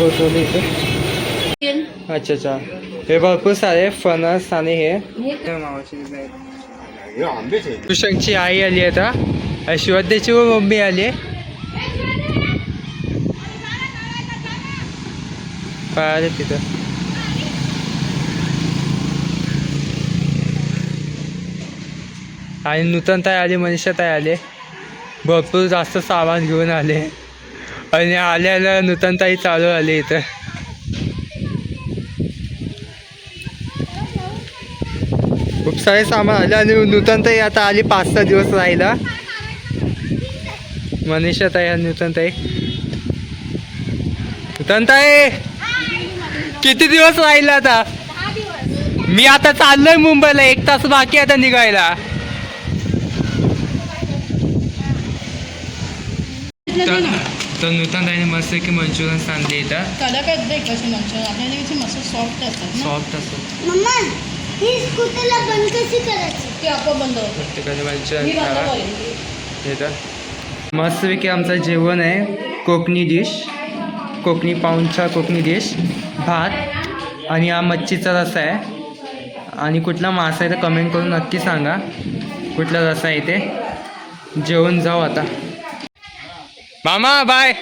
उतरवले इथे. अच्छा अच्छा, हे भरपूर सारे फणस आणि हे कृष्णची आई आली आता, श्रद्धेची मम्मी आली. काय तिथं आणि नूतन ताई आले, मनीषा ताई आले, भरपूर जास्त सामान घेऊन आले. आणि आल्याला नूतन ताई चालू आले इथं. खूप सारे सामान आले आणि नूतन ताई आता आली 5-6 दिवस राहिला. मनीषा ताई आणि नूतन ताई. नूतन ताई किती दिवस राहिला आता? मी आता चाललोय मुंबईला, 1 तास बाकी आता निघायला. तर नूतन ताईने मस्त की मंचुरियन सांगले इथं. कडक आहेत रे कशी मंचुरियन, आपल्याला मस्त सॉफ्ट असतात ना. सॉफ्ट असतात. मम्मा ही स्कूटरला बंद कशी करायची? ते आपोआप बंद होतं. प्रत्येकाने मंचुरियन खावा इथं. मस्तपैकी आमचं जेवण आहे, कोकणी डिश, कोकणी पाऊंचा कोकणी डिश, भात आणि हा मच्छीचा रस्सा आहे. आणि कुठला मासा आहे तर कमेंट करून नक्की सांगा कुठला रस्सा आहे ते. जेवण जाऊ आता. मामा बाय.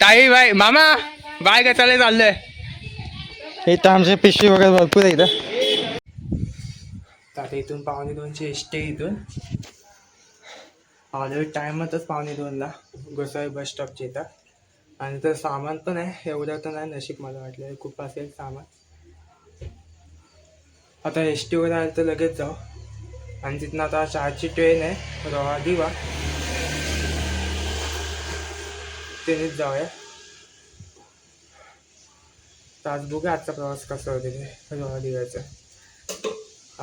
ताई बाय. मामा बाय. का चाललंय इथं आमच्या पिशवी वगैरे भरपूर आहे इथं. आता इथून 1:45ची एसटी इथून आलो टायमातच 1:45ला गोसावी बस स्टॉपच्या इथं. आणि तर सामान पण आहे, एवढं तर नाही नशीब, मला वाटलं खूप असेल सामान. आता एस टी वर आलं तर लगेच जाऊ. आणि तिथनं आता 4ची ट्रेन आहे रोहा दिवा, ट्रेनीत जाऊया. तास बघूया आजचा प्रवास कसा होते ते रोहा दिव्याचा.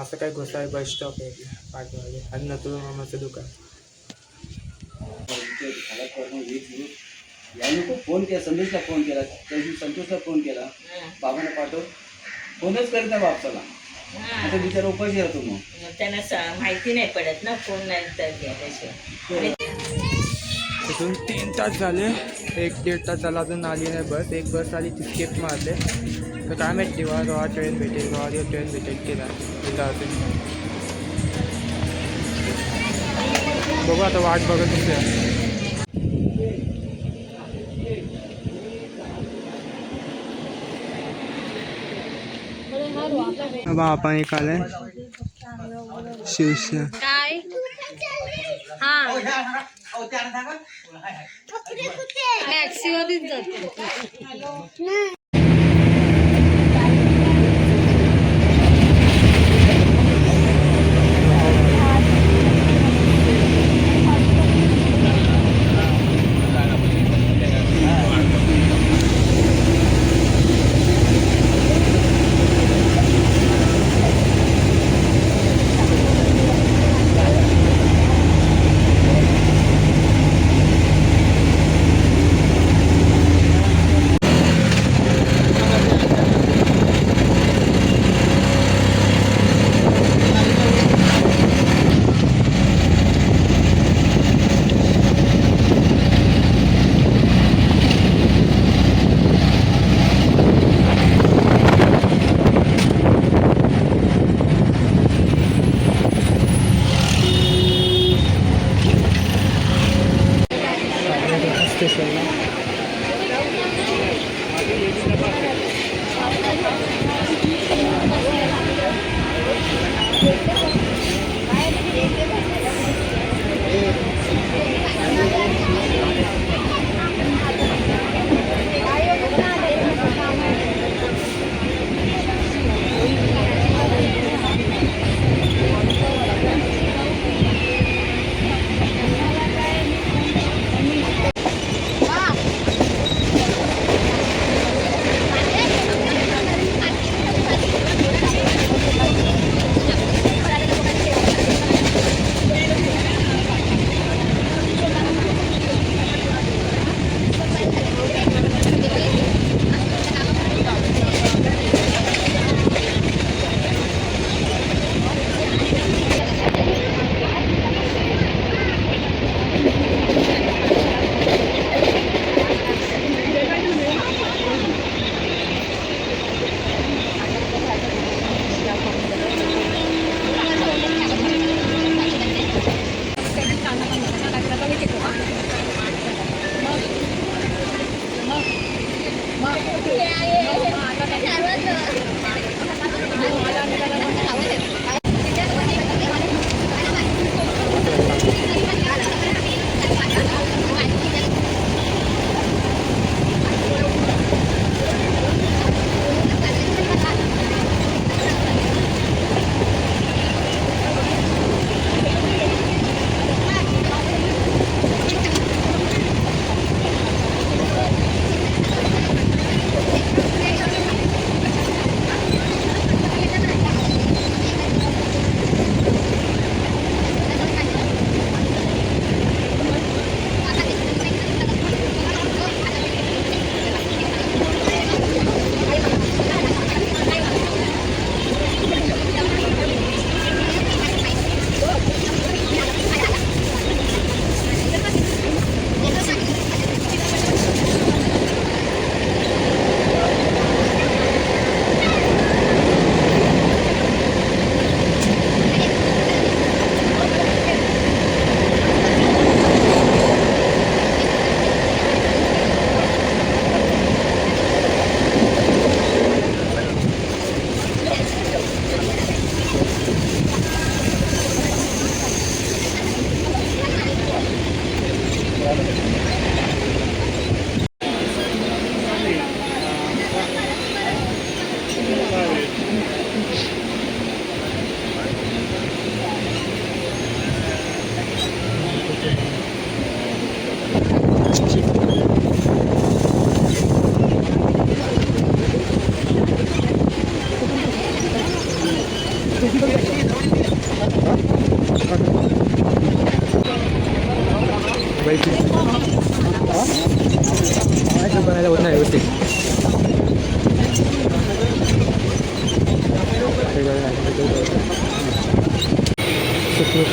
असं काय गोसावी बस स्टॉप आहे पाठवाले आणि नतुल मामाचं दुकान. फोन केला, संदेशला फोन केला, त्यादिवशी संतोषला फोन केला, बाबांना पाठव, फोनच करीत नाही बापसाला. आता बिचारा उपाशी राहतो. मग त्यांना माहिती नाही पडत ना, फोन नंतर गेल्याशिवाय. तिथून 3 तास झाले, 1-1.5 तास झाला अजून आली नाही बस. एक बस आली ती स्किप मारले. तर काय माहिती तेव्हा रोहा ट्रेन भेटेल, रोहा ट्रेन भेटेल की नाही तिथं असेल. बघू आता, वाट बघत तुमच्या. बापा निकाले शिवशा काय हा टॅक्सीवरच जातो.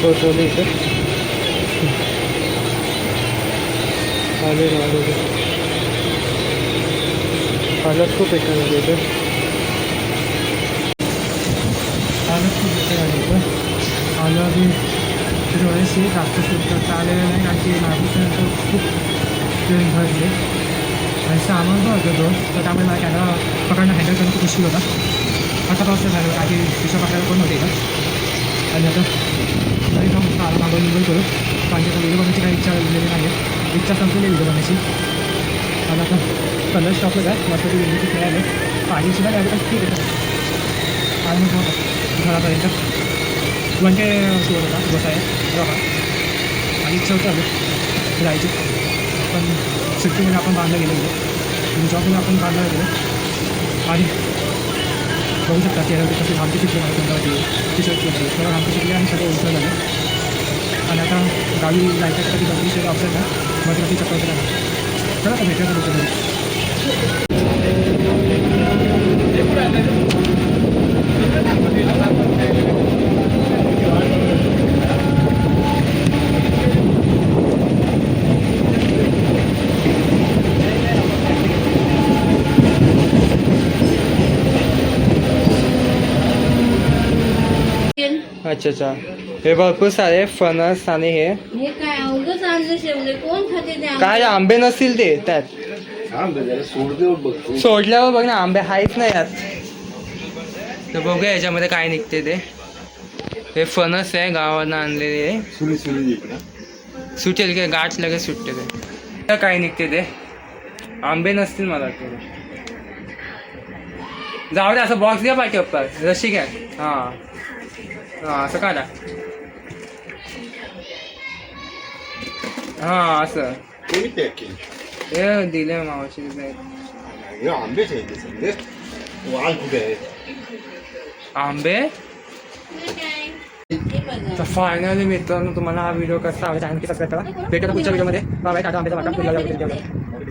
पोचवले इथे आले हालत खूप येते म्हणजे इथे हालत खूप येते आणि इथं आलं आधी वेळेस जास्त शूट करता आलेलं नाही कारण की महाराष्ट्रानंतर खूप ट्रेन भरले आणि सामान पण होतं दोन तर त्यामुळे मला कॅमेरा पकडणं हँडल करणं खूप मुश्किल होता आता पाऊस झालं आधी दुसऱ्या पकडायला कोण होते का आणि आता घरी जाऊन आलं मागवून निघून करू कारण आता व्हिडिओ बनवायची काही इच्छा उरलेली नाही आहे इच्छा संपलेली व्हिडिओ बनवायची आणि आता कलर शॉपला जाय मस्त ती विंडोची खेळायला पाणीसुद्धा द्यायला ठीक आहे आणि मग घरापर्यंत म्हणजे सुरू होता बसाय बघा आणि इच्छा होतं आलं जायची पण सुट्टीमध्ये आपण बांधलं गेलो गेलो जॉबमध्ये आपण बांधलं गेलो आणि बघू शकता की ते कसे आमची शिकले मला कोणता टी शर्ट शिकले तर आमची शिकले आणि सगळं उचल झालं आणि आता गावी जायच्यासाठी बघली ऑप्शन ना मग ती चक्कर झाला चला तर भेटूया तुमच्याकडे अच्छा अच्छा हे भरपूर सारे फणस आणि हे हे काय अवघच आणलं शेवले कोण खाते ते काय आंबे नसतील ते त्यात सोडल्यावर बघ ना आंबे आहेच नाही यात तर बघूया याच्यामध्ये काय निघते ते हे फणस आहे गावानं आणलेले आहे सुटेल काय गाठ लगेच सुटते ते काय निघते ते आंबे नसतील मला वाटतं जाऊ दे असं बॉक्स घ्या पाहिजे पप्पा रशी घ्या हां हां असं काढा हां असं हे दिले मावशी आंबे तर फायनली मित्रांनो तुम्हाला हा व्हिडिओ कसा आवडला आणि सबस्क्राईब करा भेटूया पुढच्या व्हिडिओमध्ये बाय टाटा आंब्याचा वाटा